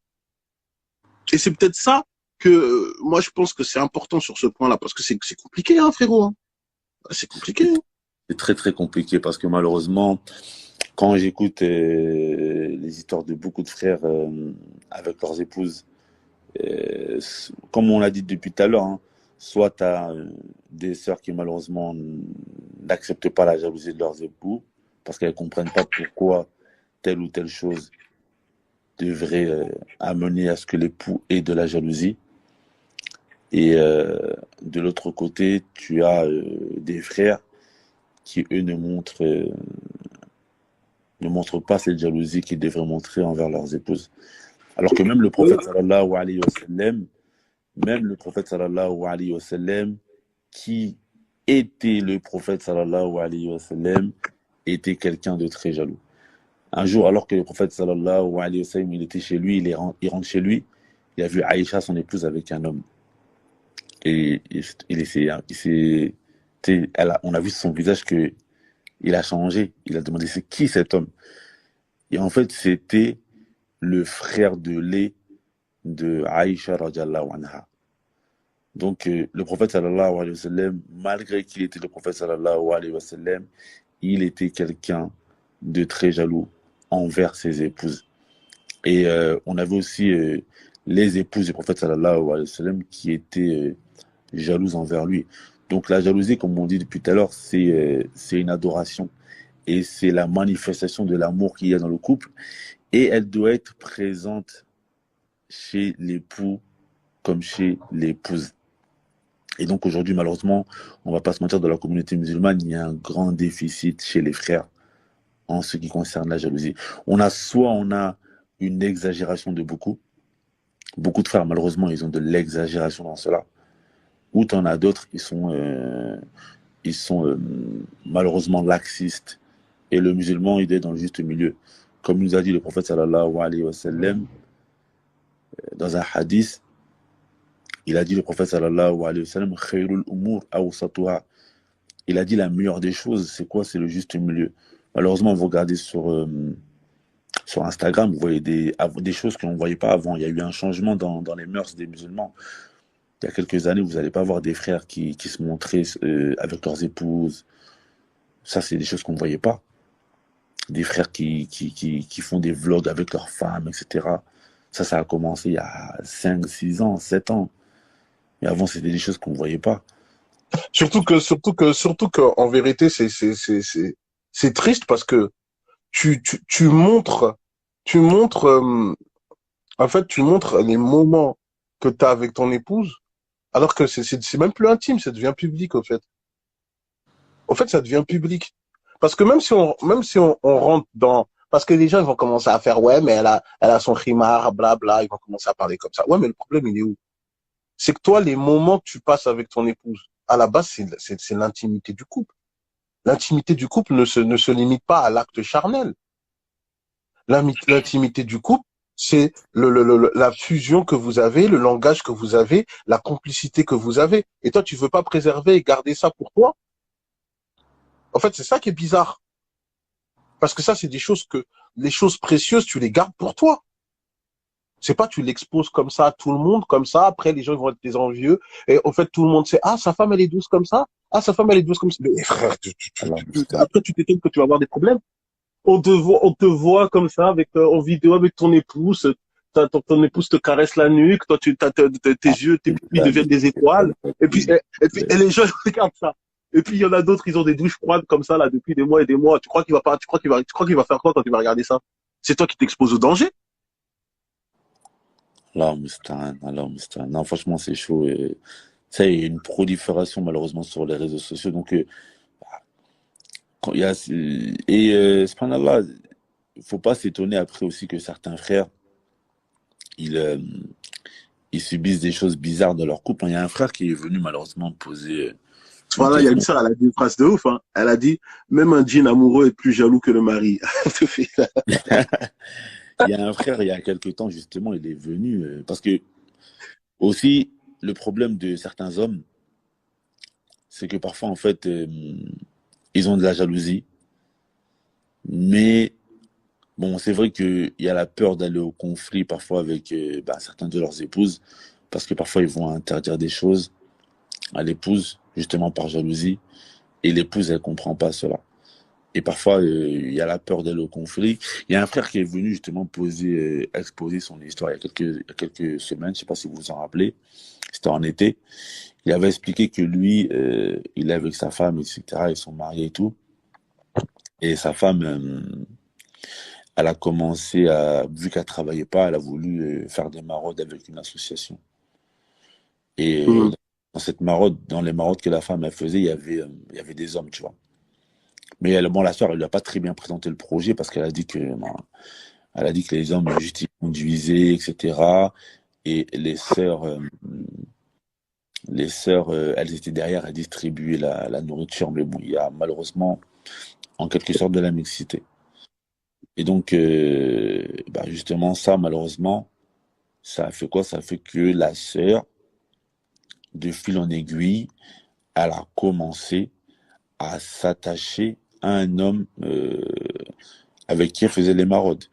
Et c'est peut-être ça que, moi, je pense que c'est important sur ce point-là, parce que c'est compliqué, hein, frérot. Hein. C'est compliqué. Hein. C'est très, très compliqué parce que malheureusement, quand j'écoute les histoires de beaucoup de frères avec leurs épouses, comme on l'a dit depuis tout à l'heure, hein, soit tu as des sœurs qui malheureusement n'acceptent pas la jalousie de leurs époux parce qu'elles ne comprennent pas pourquoi telle ou telle chose devrait amener à ce que l'époux ait de la jalousie. Et de l'autre côté, tu as des frères qui, eux, ne montrent pas cette jalousie qu'ils devraient montrer envers leurs épouses. Alors que même le prophète sallallahu alayhi wa sallam, qui était le prophète sallallahu alayhi wa sallam, était quelqu'un de très jaloux. Un jour, alors que le prophète sallallahu alayhi wa sallam, il était chez lui, il rentre chez lui, il a vu Aïcha, son épouse, avec un homme. Et on a vu sur son visage que il a changé. Il a demandé c'est qui cet homme? Et en fait, c'était le frère de lait de Aïcha radiallahu anha. Donc, le prophète sallallahu alayhi wa sallam, malgré qu'il était le prophète sallallahu alayhi wa sallam, il était quelqu'un de très jaloux envers ses épouses. Et on avait aussi les épouses du prophète sallallahu alayhi wa sallam qui étaient jalouses envers lui. Donc la jalousie, comme on dit depuis tout à l'heure, c'est une adoration et c'est la manifestation de l'amour qu'il y a dans le couple et elle doit être présente chez l'époux comme chez l'épouse. Et donc aujourd'hui, malheureusement, on ne va pas se mentir, dans la communauté musulmane, il y a un grand déficit chez les frères en ce qui concerne la jalousie. On a une exagération de beaucoup. Beaucoup de frères, malheureusement, ils ont de l'exagération dans cela. Ou t'en as d'autres qui sont malheureusement laxistes. Et le musulman, il est dans le juste milieu. Comme nous a dit le prophète sallallahu alayhi wa sallam, dans un hadith, il a dit le prophète sallallahu alayhi wa sallam, khayrul umur awsatuha. Il a dit la meilleure des choses, c'est quoi? C'est le juste milieu. Malheureusement, vous regardez sur Instagram, vous voyez des choses qu'on ne voyait pas avant. Il y a eu un changement dans les mœurs des musulmans. Il y a quelques années, vous n'allez pas voir des frères qui se montraient avec leurs épouses. Ça, c'est des choses qu'on ne voyait pas. Des frères qui font des vlogs avec leurs femmes, etc. Ça a commencé il y a 5, 6 ans, 7 ans. Mais avant, c'était des choses qu'on ne voyait pas. Surtout que, en vérité, c'est triste parce que tu montres, en fait, tu montres les moments que tu as avec ton épouse, alors que c'est même plus intime, ça devient public, au fait. Au fait, ça devient public. Parce que même si on rentre dans, parce que les gens, ils vont commencer à faire, ouais, mais elle a son khimar, blabla, ils vont commencer à parler comme ça. Ouais, mais le problème, il est où? C'est que toi, les moments que tu passes avec ton épouse, à la base, c'est l'intimité du couple. L'intimité du couple ne se limite pas à l'acte charnel. L'intimité du couple, c'est la fusion que vous avez, le langage que vous avez, la complicité que vous avez. Et toi, tu veux pas préserver et garder ça pour toi? En fait, c'est ça qui est bizarre. Parce que ça, c'est les choses précieuses, tu les gardes pour toi. C'est pas, tu l'exposes comme ça à tout le monde, comme ça. Après, les gens vont être des envieux. Et en fait, tout le monde sait, ah, sa femme, elle est douce comme ça. Ah, sa femme, elle est douce comme ça. Mais frère, après, tu t'étonnes que tu vas avoir des problèmes. On te voit comme ça, en vidéo avec ton épouse. Ton épouse te caresse la nuque. Toi, tes yeux, tes pupilles deviennent des étoiles. Et puis, les gens regardent ça. Et puis, il y en a d'autres, ils ont des douches froides comme ça, là, depuis des mois et des mois. Tu crois qu'il va pas, tu crois qu'il va faire quoi quand il va regarder ça? C'est toi qui t'exposes au danger. Allah Moustan. Non, franchement, c'est chaud. Ça, il y a une prolifération, malheureusement, sur les réseaux sociaux. Donc, quand il y a, subhanallah, faut pas s'étonner après aussi que certains frères, ils, euh, ils subissent des choses bizarres dans leur couple. Il y a un frère qui est venu malheureusement poser une Voilà, il y a une question. sœur, elle a dit une phrase de ouf, hein. Elle a dit, même un djinn amoureux est plus jaloux que le mari. Il y a un frère, il y a quelque temps, justement, il est venu, parce que aussi, le problème de certains hommes, c'est que parfois, en fait, ils ont de la jalousie, mais bon, c'est vrai qu'il y a la peur d'aller au conflit parfois avec certains de leurs épouses, parce que parfois, ils vont interdire des choses à l'épouse, justement par jalousie, et l'épouse, elle comprend pas cela. Et parfois, il y a la peur d'aller au conflit. Il y a un frère qui est venu justement exposer son histoire il y a quelques semaines, je sais pas si vous vous en rappelez, c'était en été. Il avait expliqué que lui, il est avec sa femme, etc., ils sont mariés et tout. Et sa femme, elle a commencé vu qu'elle travaillait pas, elle a voulu faire des maraudes avec une association. Et Hmm. dans cette maraude, dans les maraudes que la femme elle faisait, il y avait des hommes, tu vois. Mais bon, la sœur, elle lui a pas très bien présenté le projet parce qu'elle a dit elle a dit que les hommes juste ils conduisaient, etc. Et les sœurs, elles étaient derrière à distribuer la nourriture. Mais bon, il y a malheureusement, en quelque sorte, de la mixité. Et donc, justement, ça, malheureusement, ça a fait quoi? Ça a fait que la sœur, de fil en aiguille, elle a commencé à s'attacher à un homme avec qui elle faisait les maraudes.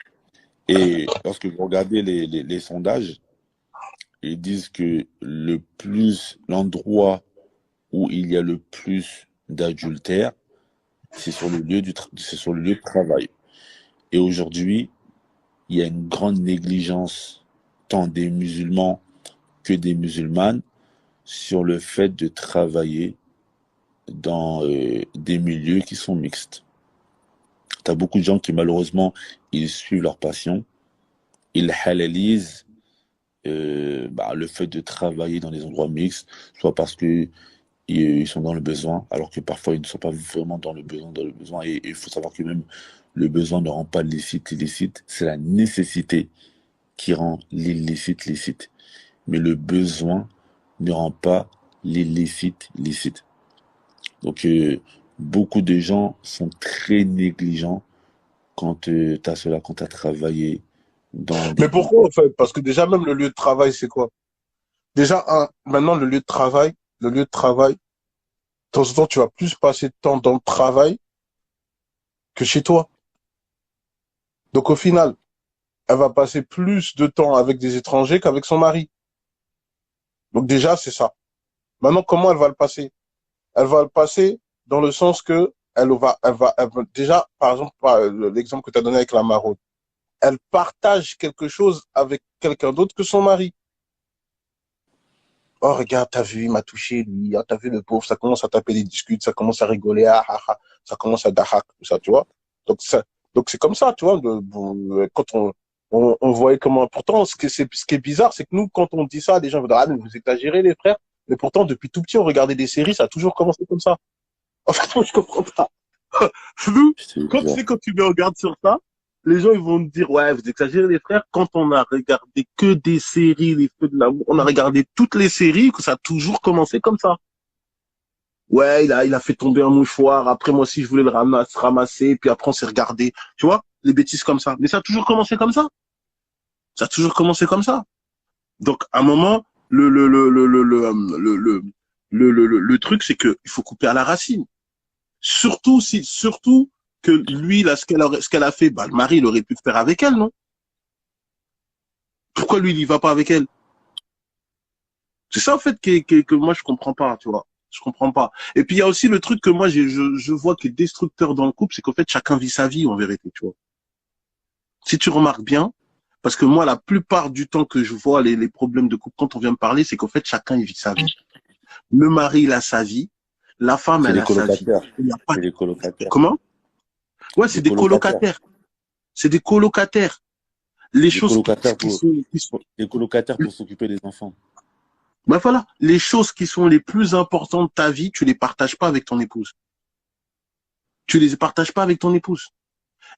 Et lorsque vous regardez les sondages, ils disent que l'endroit où il y a le plus d'adultère, c'est sur c'est sur le lieu de travail. Et aujourd'hui, il y a une grande négligence tant des musulmans que des musulmanes sur le fait de travailler dans des milieux qui sont mixtes. Tu as beaucoup de gens qui malheureusement, ils suivent leur passion, ils halalisent le fait de travailler dans des endroits mixtes, soit parce que ils sont dans le besoin, alors que parfois ils ne sont pas vraiment dans le besoin. Et il faut savoir que même le besoin ne rend pas illicite, c'est la nécessité qui rend l'illicite licite. Mais le besoin ne rend pas l'illicite licite. Donc beaucoup de gens sont très négligents quand tu as travaillé dans Mais des... pourquoi, en fait? Parce que déjà, même le lieu de travail, c'est quoi? Déjà, maintenant, le lieu de travail, de temps en temps, tu vas plus passer de temps dans le travail que chez toi. Donc, au final, elle va passer plus de temps avec des étrangers qu'avec son mari. Donc, déjà, c'est ça. Maintenant, comment elle va le passer? Elle va le passer dans le sens que déjà, par exemple, l'exemple que tu as donné avec la maraude, elle partage quelque chose avec quelqu'un d'autre que son mari. Oh, regarde, t'as vu, il m'a touché, lui. Ah, t'as vu le pauvre, ça commence à taper des discutes, ça commence à rigoler, ça commence à dahak, tout ça, tu vois. Donc, donc c'est comme ça, tu vois. Quand on voyait comment. Pourtant, ce qui est bizarre, c'est que nous, quand on dit ça, les gens vont dire, ah, mais vous exagérez, les frères. Mais pourtant, depuis tout petit, on regardait des séries, ça a toujours commencé comme ça. En fait, moi, je comprends pas. Nous, quand tu me regardes sur ça, les gens, ils vont me dire, ouais, vous exagérez, les frères. Quand on a regardé que des séries, les feux de l'amour, on a regardé toutes les séries, que ça a toujours commencé comme ça. Ouais, il a fait tomber un mouchoir. Après, moi aussi, je voulais le ramasser. Puis après, on s'est regardé. Tu vois, les bêtises comme ça. Mais ça a toujours commencé comme ça. Ça a toujours commencé comme ça. Donc, à un moment, le truc, c'est que il faut couper à la racine. Surtout que lui, là, ce qu'elle a fait, bah, le mari, il aurait pu faire avec elle, non? Pourquoi lui, il y va pas avec elle? C'est ça, en fait, que moi, je comprends pas, tu vois. Je comprends pas. Et puis, il y a aussi le truc que moi, je vois qui est destructeur dans le couple, c'est qu'en fait, chacun vit sa vie, en vérité, tu vois. Si tu remarques bien, parce que moi, la plupart du temps que je vois les problèmes de couple, quand on vient me parler, c'est qu'en fait, chacun, il vit sa vie. Le mari, il a sa vie. La femme, C'est elle des a sa vie. colocataires. Il y a pas... C'est des colocataires. Comment? Ouais, c'est Des des colocataires. colocataires. C'est des colocataires. Les Des choses colocataires qui pour, sont... des colocataires pour s'occuper des enfants. Ben voilà, les choses qui sont les plus importantes de ta vie, tu les partages pas avec ton épouse. Tu les partages pas avec ton épouse.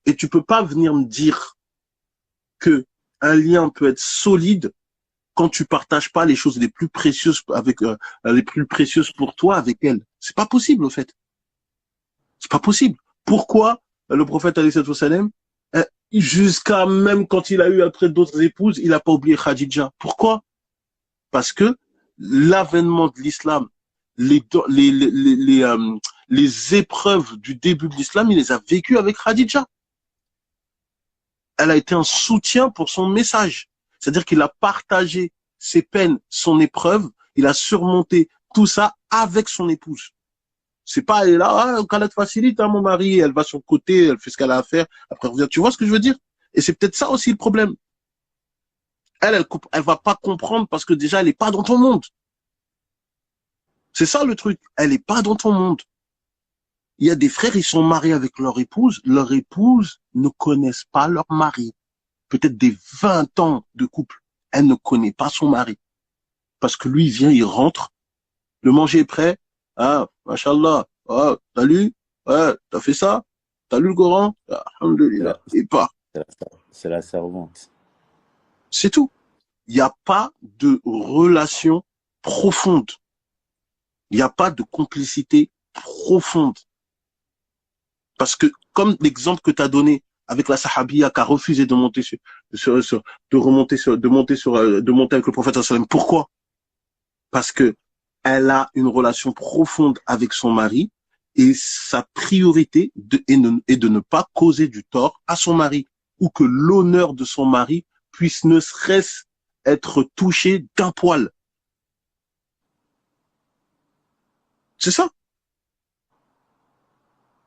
Et tu peux pas venir me dire que un lien peut être solide quand tu partages pas les choses les plus précieuses avec les plus précieuses pour toi avec elle. C'est pas possible en fait. C'est pas possible. Pourquoi le prophète alayhi sallam, jusqu'à même quand il a eu après d'autres épouses, il a pas oublié Khadija. Pourquoi? Parce que l'avènement de l'islam, les épreuves du début de l'islam, il les a vécues avec Khadija. Elle a été un soutien pour son message. C'est-à-dire qu'il a partagé ses peines, son épreuve, il a surmonté tout ça avec son épouse. C'est pas, elle est là, quand elle te facilite, hein, mon mari, elle va sur le côté, elle fait ce qu'elle a à faire, après elle revient. Tu vois ce que je veux dire? Et c'est peut-être ça aussi le problème. Elle va pas comprendre parce que déjà, elle est pas dans ton monde. C'est ça le truc. Elle est pas dans ton monde. Il y a des frères, ils sont mariés avec leur épouse ne connaissent pas leur mari. Peut-être des 20 ans de couple. Elle ne connaît pas son mari. Parce que lui, il vient, il rentre, le manger est prêt. Ah, machallah. Ah, t'as lu? Ouais, t'as fait ça? T'as lu le Coran? Alhamdulillah. Et part. C'est la servante. C'est tout. Il n'y a pas de relation profonde. Il n'y a pas de complicité profonde. Parce que, comme l'exemple que tu as donné avec la sahabiya qui a refusé de monter de monter avec le prophète sallallahu alayhi wa sallam. Pourquoi? Parce que elle a une relation profonde avec son mari et sa priorité est de ne pas causer du tort à son mari ou que l'honneur de son mari puisse ne serait-ce être touché d'un poil. C'est ça.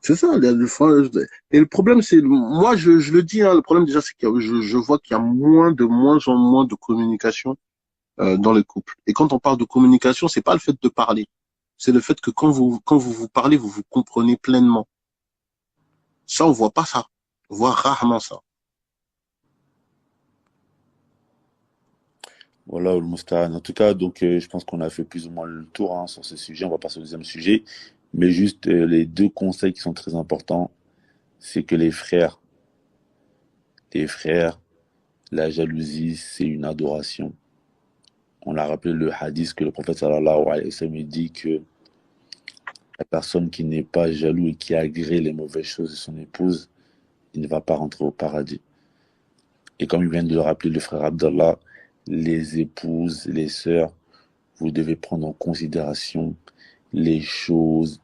C'est ça. Et le problème, c'est, moi, je le dis, hein, le problème déjà, c'est que je vois qu'il y a de moins en moins de communication dans les couples. Et quand on parle de communication, c'est pas le fait de parler, c'est le fait que quand vous parlez, vous vous comprenez pleinement. Ça, on voit pas ça. On voit rarement ça. Voilà, le Moustarane. En tout cas, donc, je pense qu'on a fait plus ou moins le tour hein, sur ce sujet. On va passer au deuxième sujet. Mais juste les deux conseils qui sont très importants, c'est que les frères, la jalousie, c'est une adoration. On a rappelé le hadith que le prophète sallallahu alayhi wa sallam dit que la personne qui n'est pas jaloux et qui agrée les mauvaises choses de son épouse, il ne va pas rentrer au paradis. Et comme il vient de le rappeler le frère Abdallah, les épouses, les sœurs, vous devez prendre en considération les choses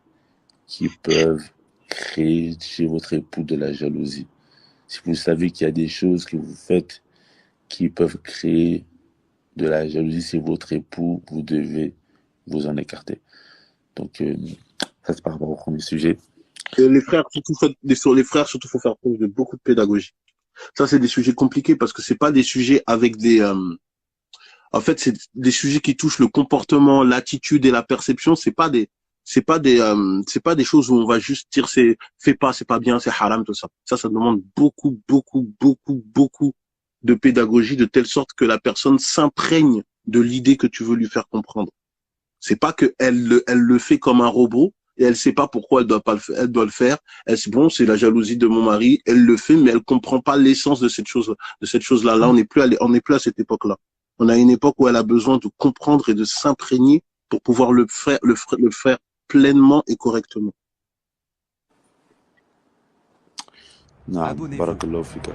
qui peuvent créer chez votre époux de la jalousie. Si vous savez qu'il y a des choses que vous faites qui peuvent créer de la jalousie chez votre époux, vous devez vous en écarter. Donc, ça c'est par rapport au premier sujet. Et les frères, sur les frères, surtout, faut faire preuve de beaucoup de pédagogie. Ça, c'est des sujets compliqués parce que c'est pas des sujets avec des, en fait, c'est des sujets qui touchent le comportement, l'attitude et la perception. C'est pas des choses où on va juste dire fais pas, c'est pas bien, c'est haram, tout ça. Ça demande beaucoup de pédagogie de telle sorte que la personne s'imprègne de l'idée que tu veux lui faire comprendre. C'est pas que elle le fait comme un robot et elle sait pas pourquoi elle doit pas le faire, elle doit le faire. Elle c'est bon, c'est la jalousie de mon mari, elle le fait mais elle comprend pas l'essence de cette chose-là. Là, on n'est plus à cette époque-là. On a une époque où elle a besoin de comprendre et de s'imprégner pour pouvoir le faire pleinement et correctement. Barakallahu fik.